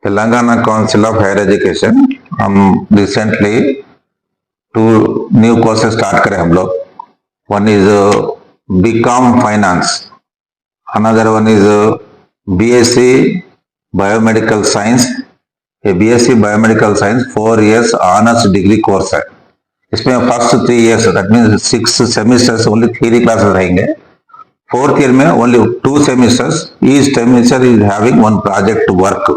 Telangana Council of Higher Education recently two new courses start करे हम लोग. One is BCom Finance, another one is BSC Biomedical Science. A BSC Biomedical Science 4 years honors degree course है. इसमें first 3 years, that means 6 semesters only theory classes रहेंगे. Fourth year में only 2 semesters, each semester is having one project work.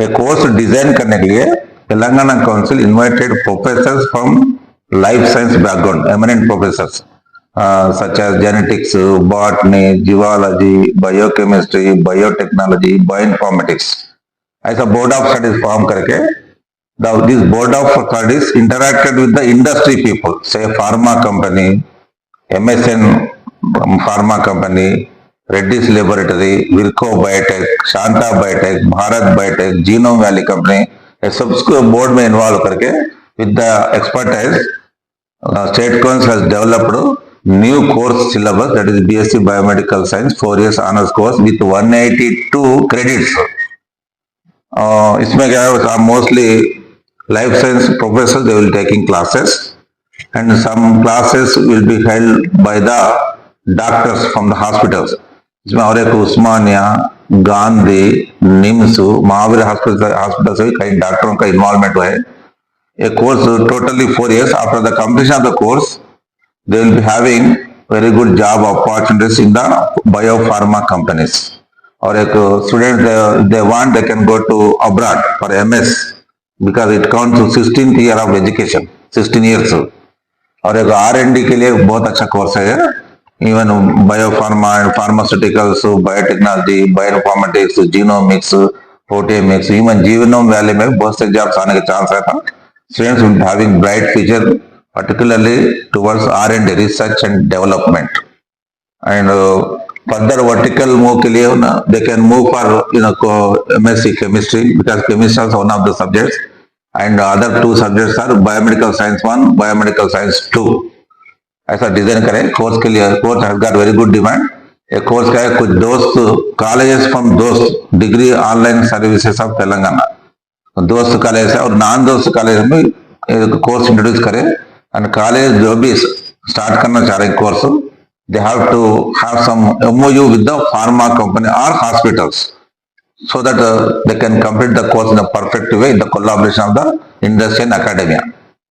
A course design करने के लिए Telangana council invited professors from life science background, eminent professors such as genetics, botany, zoology, biochemistry, biotechnology, bioinformatics. ऐसा board of studies form करके this board of studies interacted with the industry people, say pharma company, MSN pharma company, Reddy's Laboratory, Virco Biotech, Shanta Biotech, Bharat Biotech, Genome Valley Company, ये सबको board में involve करके with the expertise, State Council has developed new course syllabus, that is BSc Biomedical Science 4 years honors course with 182 credits. इसमें क्या है, mostly life science professors they will taking classes, and some classes will be held by the doctors from the hospitals. इसमें और एक उस्मानिया, Gandhi, NIMS, Mahavir hospital से कई डॉक्टरों का इन्वॉल्वमेंट है. A course totally 4 years. After the completion of the course, they will be having very good job opportunities in the biopharma companies. और एक student they want they can go to abroad for MS because it counts to 16th year of education, 16 years. और एक R&D के लिए बहुत अच्छा course है. Even biopharma and pharmaceuticals, biotechnology, bioinformatics, genomics, proteomics, even Genome Valley में बहुत से jobs आने के चांस है था. Students will be having bright future, particularly towards R&D, research and development. And further vertical move के लिए ना, they can move for MSc chemistry because chemistry is one of the subjects, and other 2 subjects are biomedical science 1, biomedical science 2. ऐसा design करें course के लिए. Course has got very good demand. एक course का है कुछ दोस्त कॉलेजेस फ्रॉम दोस्त degree online services of Telangana, दोस्त कॉलेज है और नॉन दोस्त कॉलेज में एक कोर्स इंट्रोड्यूस करें. एंड कॉलेज जो भी स्टार्ट करना चाह रहे हैं course, they have to have some MOU with the pharma company or hospitals so that they can complete the course in a perfect way in the collaboration of the industry and academia.